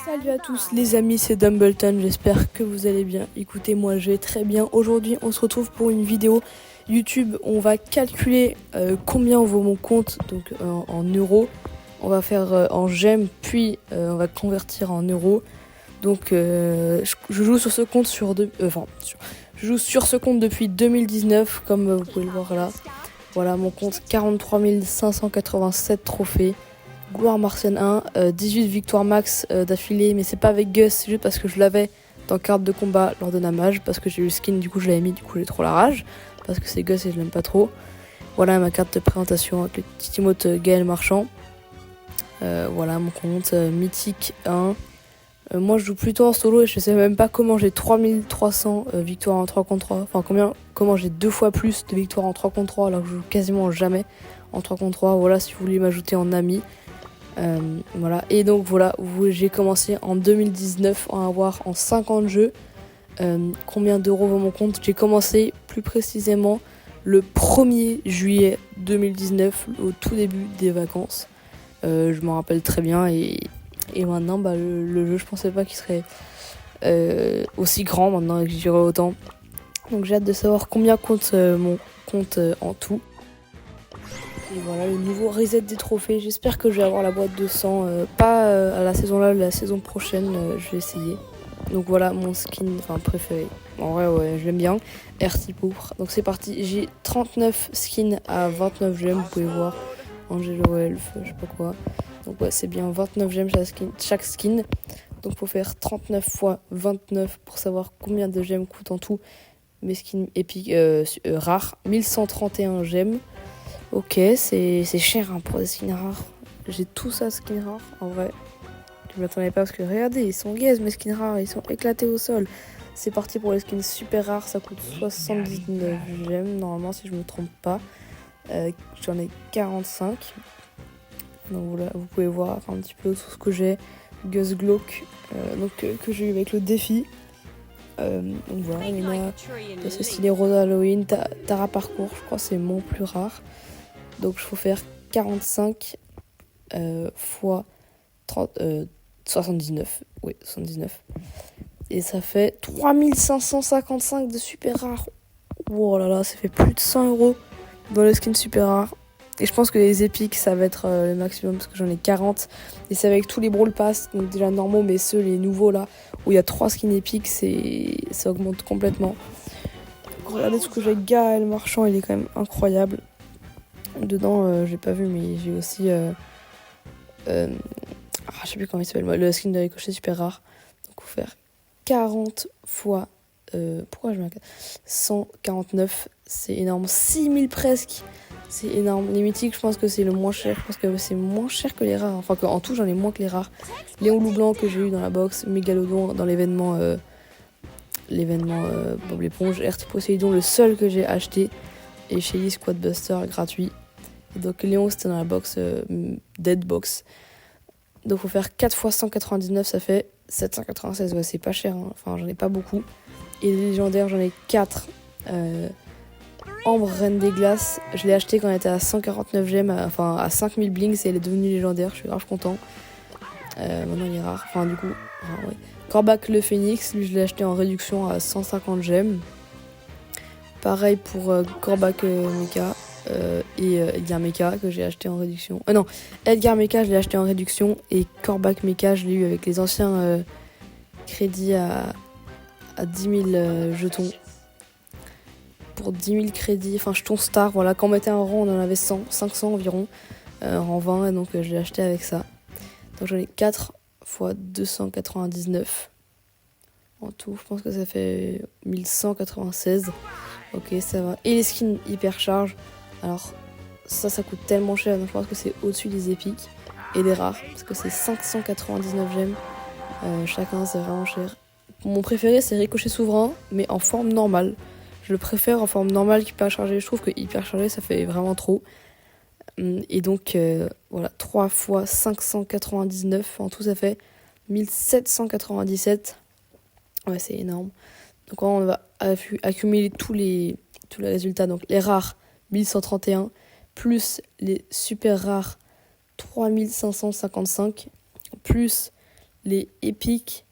Salut à tous les amis, c'est Dumbleton, j'espère que vous allez bien. Écoutez, moi je vais très bien. Aujourd'hui on se retrouve pour une vidéo YouTube. On va calculer combien vaut mon compte, donc en euros. On va faire en gemmes, puis on va convertir en euros. Donc je joue sur ce compte je joue sur ce compte depuis 2019, comme vous pouvez le voir là. Voilà mon compte, 43 587 trophées. Gloire martienne 1, 18 victoires max d'affilée, mais c'est pas avec Gus, c'est juste parce que je l'avais dans carte de combat lors de Namage, parce que j'ai eu le skin, du coup je l'avais mis, du coup j'ai trop la rage, parce que c'est Gus et je l'aime pas trop. Voilà ma carte de présentation avec le petit emote Gaël Marchand. Voilà mon compte mythique 1. Moi je joue plutôt en solo et je sais même pas comment j'ai 3300 victoires en 3 contre 3. Enfin comment j'ai 2 fois plus de victoires en 3 contre 3 alors que je joue quasiment jamais en 3 contre 3. Voilà, si vous voulez m'ajouter en ami. Voilà, et donc voilà, j'ai commencé en 2019 à avoir en 50 jeux. Combien d'euros vaut mon compte? J'ai commencé plus précisément le 1er juillet 2019, au tout début des vacances. Je m'en rappelle très bien, et maintenant le jeu, je pensais pas qu'il serait aussi grand maintenant et que j'y jouerais autant. Donc j'ai hâte de savoir combien compte mon compte en tout. Et voilà le nouveau reset des trophées. J'espère que je vais avoir la boîte de 100. Pas à la saison là, la saison prochaine, je vais essayer. Donc voilà mon skin préféré. En vrai, ouais, je l'aime bien. RT Pourpre. Donc c'est parti. J'ai 39 skins à 29 gemmes. Vous pouvez voir. Angelo Elf, je sais pas quoi. Donc ouais, c'est bien 29 gemmes chaque skin. Donc faut faire 39 fois 29 pour savoir combien de gemmes coûtent en tout mes skins épiques rares. 1131 gemmes. Ok, c'est cher pour des skins rares. J'ai tout ça skins rares, en vrai. Je m'attendais pas parce que regardez, ils sont gaze mes skins rares, ils sont éclatés au sol. C'est parti pour les skins super rares, ça coûte 79 gemmes normalement si je me trompe pas. J'en ai 45. Donc voilà, vous pouvez voir un petit peu tout ce que j'ai. Gus Glock, que j'ai eu avec le défi. Donc voilà, il y en a ce stylé Rosa Halloween, Tara Parcours, je crois que c'est mon plus rare. Donc il faut faire 45 fois 79. Oui, 79. Et ça fait 3555 de super rares. Oh là là, ça fait plus de 100 € dans les skins super rares. Et je pense que les épiques, ça va être le maximum parce que j'en ai 40. Et c'est avec tous les Brawl Pass, donc déjà normaux, mais ceux, les nouveaux là, où il y a 3 skins épiques, ça augmente complètement. Donc, regardez ce que j'ai. Gaël Marchand, il est quand même incroyable. Dedans, j'ai pas vu, mais j'ai aussi. Je sais plus comment il s'appelle, le skin de Ricochet super rare. Donc, il faut faire 40 fois. Pourquoi je mets 149, c'est énorme. 6000 presque, c'est énorme. Les mythiques, je pense que c'est le moins cher. Je pense que c'est moins cher que les rares. Enfin, en tout, j'en ai moins que les rares. Léon Loup Blanc que j'ai eu dans la box. Mégalodon dans l'événement. Bob l'éponge. RT Poséidon, le seul que j'ai acheté. Et chez Squad Buster gratuit. Et donc Léon, c'était dans la box Dead Box. Donc faut faire 4 fois 199, ça fait 796. Ouais, c'est pas cher, hein. Enfin, j'en ai pas beaucoup. Et les légendaires, j'en ai 4. Ambre Reine des Glaces, je l'ai acheté quand elle était à 149 gemmes, à 5000 blings, et elle est devenue légendaire. Je suis grave content. Maintenant, il est rare. Enfin, du coup, rare, ouais. Corbac le Phénix, lui, je l'ai acheté en réduction à 150 gemmes. Pareil pour Corbac Mecha. Et Edgar Mecha que j'ai acheté en réduction. Non, Edgar Mecha je l'ai acheté en réduction et Corbac Mecha je l'ai eu avec les anciens crédits à 10 000 jetons. Pour 10 000 crédits, jetons star, voilà, quand on mettait un rang on en avait 500 environ, rang 20, et donc je l'ai acheté avec ça. Donc j'en ai 4 fois 299 en tout, je pense que ça fait 1196. Ok, ça va. Et les skins hyper charge. Alors, ça coûte tellement cher, donc je pense que c'est au-dessus des épiques et des rares, parce que c'est 599 gemmes chacun, c'est vraiment cher. Mon préféré, c'est Ricochet Souverain, mais en forme normale. Je le préfère en forme normale qu'hyper chargé. Je trouve que hyper chargé, ça fait vraiment trop. Et donc, voilà, 3 fois 599, en tout, ça fait 1797. Ouais, c'est énorme. Donc, on va accumuler tous les résultats. Donc, les rares, 1131, plus les super rares 3555, plus les épiques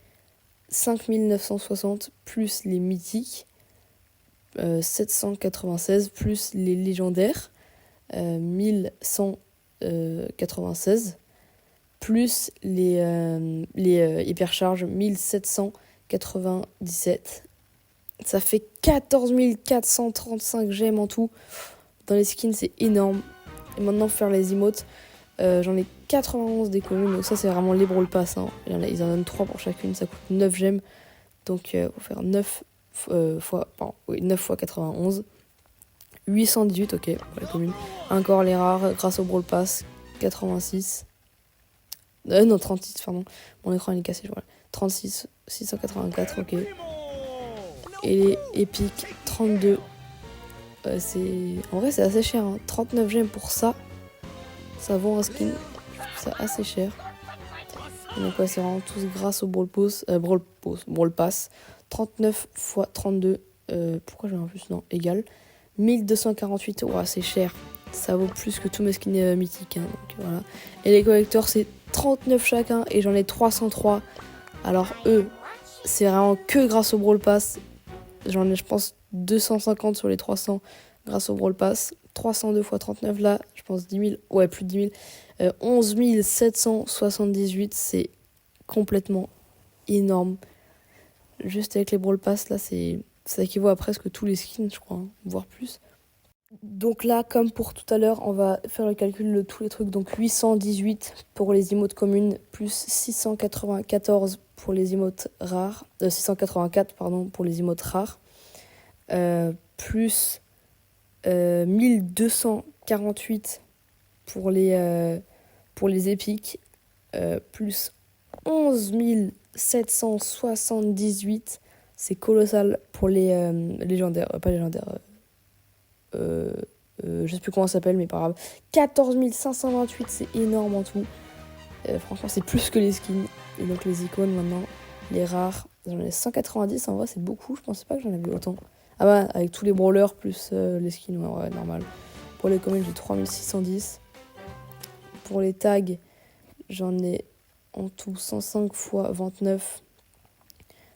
5960 plus les mythiques 796 plus les légendaires 1196 plus les hypercharges 1797. Ça fait 14 435 gemmes en tout. Dans les skins, c'est énorme. Et maintenant, faire les emotes. J'en ai 91 des communes. Donc ça, c'est vraiment les Brawl Pass. Hein. Ils en donnent 3 pour chacune. Ça coûte 9 gemmes. Donc, il faut faire 9 fois 91. 818, ok, pour les communes. Encore les rares, grâce au Brawl Pass. 86. Non, 36, pardon. Mon écran il est cassé, je vois. 36, 684, ok. Et les épiques, 32. En vrai, c'est assez cher. Hein. 39 gemmes pour ça. Ça vaut un skin. Je trouve ça assez cher. Et donc, ouais, c'est vraiment tous grâce au Brawl Pass. 39 x 32. Pourquoi j'ai un plus? Non, égal. 1248. Ouais, c'est cher. Ça vaut plus que tous mes skins mythiques. Hein, donc, voilà. Et les collecteurs, c'est 39 chacun. Et j'en ai 303. Alors, eux, c'est vraiment que grâce au Brawl Pass. J'en ai, je pense, 250 sur les 300 grâce au Brawl Pass. 302 x 39 là, je pense 10 000. Ouais, plus de 10 000. 11 778, c'est complètement énorme. Juste avec les Brawl Pass, là, ça équivaut à presque tous les skins, je crois, hein, voire plus. Donc là, comme pour tout à l'heure, on va faire le calcul de tous les trucs. Donc 818 pour les emotes communes, plus 694 pour les emotes rares. 684, pardon, pour les emotes rares. Plus 1248 pour les épiques. Plus 11 778. C'est colossal pour les légendaires. Pas légendaires. Je sais plus comment ça s'appelle, mais pas grave. 14 528, c'est énorme en tout. Franchement, c'est plus que les skins. Et donc les icônes maintenant, les rares. J'en ai 190, en vrai, c'est beaucoup. Je pensais pas que j'en avais autant. Ah bah, avec tous les brawlers plus les skins, ouais, normal. Pour les communes, j'ai 3610. Pour les tags, j'en ai en tout 105 x 29.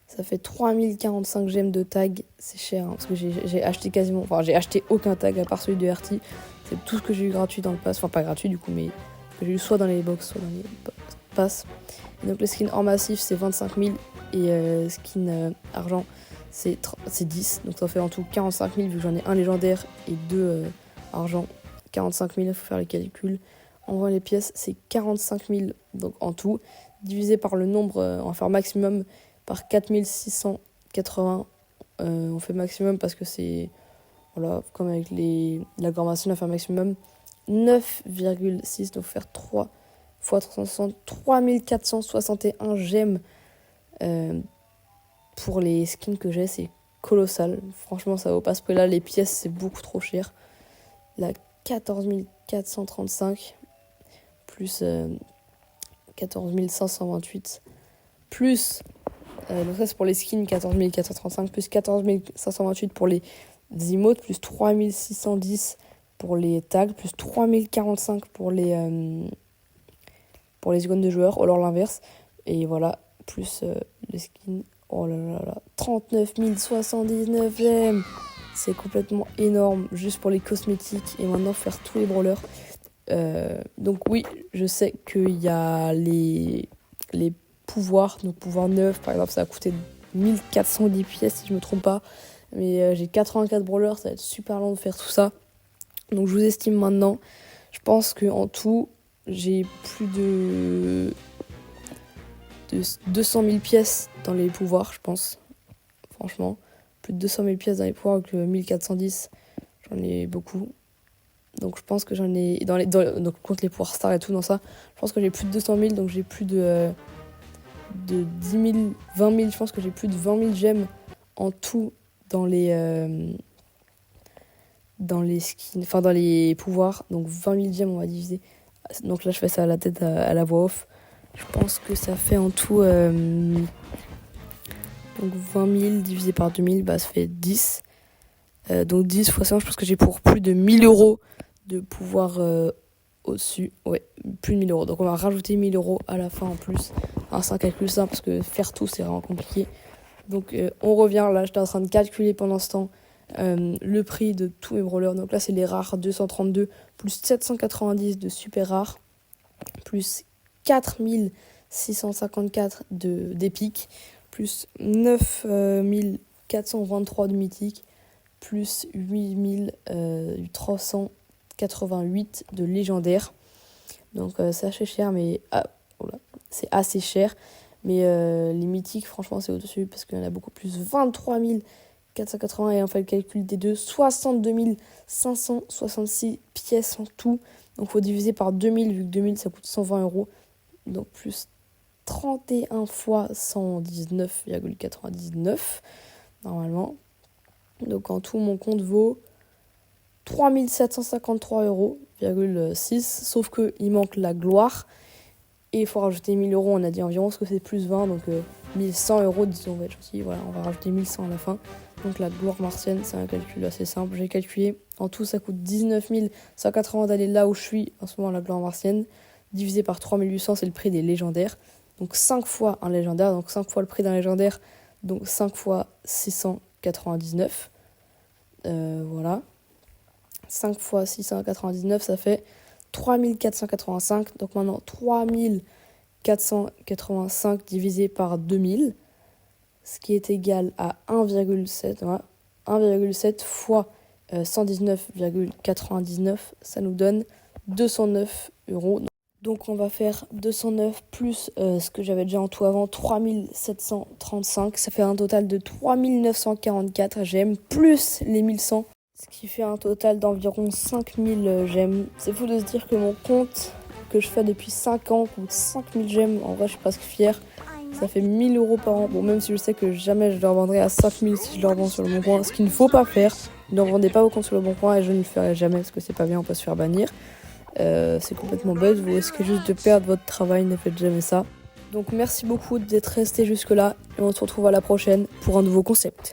Ça fait 3045 gemmes de tag. C'est cher, hein, parce que j'ai acheté quasiment... Enfin, j'ai acheté aucun tag à part celui de RT. C'est tout ce que j'ai eu gratuit dans le pass. Enfin, pas gratuit du coup, mais que j'ai eu soit dans les box, soit dans les passes. Et donc, les skins hors massif, c'est 25 000. Et skin argent, c'est 10. Donc, ça fait en tout 45 000, vu que j'en ai un légendaire et 2 argent. 45 000, il faut faire les calculs. On voit les pièces, c'est 45 000 donc en tout. Divisé par le nombre, on va faire maximum par 4680. On fait maximum parce que c'est... Voilà, comme avec la grammation, on va faire maximum 9,6. Donc faire 3 x 360, 3461 gemmes pour les skins que j'ai. C'est colossal. Franchement, ça vaut pas ce prix-là. Les pièces, c'est beaucoup trop cher. Là, 14 435 plus 14 528 plus... donc ça c'est pour les skins, 14 435 plus 14 528 pour les emotes, plus 3610 pour les tags, plus 3045 pour les icônes de joueurs, ou alors l'inverse. Et voilà, plus les skins, oh là là là, 39 079 gemmes. C'est complètement énorme, juste pour les cosmétiques. Et maintenant faire tous les brawlers. Donc oui, je sais qu'il y a les pouvoirs, donc pouvoir 9 par exemple, ça a coûté 1410 pièces si je me trompe pas, mais j'ai 84 brawlers, ça va être super long de faire tout ça, donc je vous estime maintenant, je pense que en tout j'ai plus de 200 000 pièces dans les pouvoirs, je pense, franchement, plus de 200 000 pièces dans les pouvoirs, avec 1410, j'en ai beaucoup. Donc je pense que j'en ai, donc contre les pouvoirs stars et tout dans ça, je pense que j'ai plus de 200 000, donc j'ai plus de 10 000, 20 000, je pense que j'ai plus de 20 000 gemmes en tout dans les skins, enfin dans les pouvoirs, donc 20 000 gemmes on va diviser. Donc là je fais ça à la tête, à la voix off. Je pense que ça fait en tout donc 20 000 divisé par 2000, bah ça fait 10. Donc 10 fois 100, je pense que j'ai pour plus de 1000 euros de pouvoir au-dessus. Ouais, plus de 1000 euros. Donc on va rajouter 1000 euros à la fin en plus. c'est un calcul simple parce que faire tout c'est vraiment compliqué. Donc on revient, là j'étais en train de calculer pendant ce temps le prix de tous mes brawlers. Donc là c'est les rares 232 plus 790 de super rares plus 4654 d'épiques plus 9423 de mythiques plus 8388 de légendaires. Donc c'est assez cher, mais c'est assez cher. Mais les mythiques, franchement, c'est au-dessus parce qu'il y en a beaucoup plus. 23 480 et on fait le calcul des deux. 62 566 pièces en tout. Donc il faut diviser par 2000 vu que 2000 ça coûte 120 €. Donc plus 31 fois 119,99 normalement. Donc en tout, mon compte vaut 3753,6 €. Sauf qu'il manque la gloire. Et il faut rajouter 1000 €, on a dit environ, parce que c'est plus 20, donc 1100 €, disons, on va être gentil. Voilà, on va rajouter 1100 à la fin. Donc la gloire martienne, c'est un calcul assez simple. J'ai calculé, en tout, ça coûte 19 180 d'aller là où je suis, en ce moment, la gloire martienne. Divisé par 3800, c'est le prix des légendaires. Donc 5 fois un légendaire, donc 5 fois le prix d'un légendaire, donc 5 fois 699. Voilà. 5 fois 699, ça fait 3485. Donc maintenant, 3485 divisé par 2000, ce qui est égal à 1,7. Voilà. 1,7 fois 119,99, ça nous donne 209 €. Donc on va faire 209 plus ce que j'avais déjà en tout avant, 3735. Ça fait un total de 3944 gemmes plus les 1100. Ce qui fait un total d'environ 5000 gemmes. C'est fou de se dire que mon compte que je fais depuis 5 ans coûte 5000 gemmes. En vrai, je suis presque fière. Ça fait 1000 € par an. Bon, même si je sais que jamais je le revendrai à 5000 si je le revends sur le bon coin. Ce qu'il ne faut pas faire. Ne revendez pas vos comptes sur le bon coin et je ne le ferai jamais parce que c'est pas bien, on peut se faire bannir. C'est complètement bête. Vous risquez juste de perdre votre travail. Ne faites jamais ça. Donc merci beaucoup d'être resté jusque là. Et on se retrouve à la prochaine pour un nouveau concept.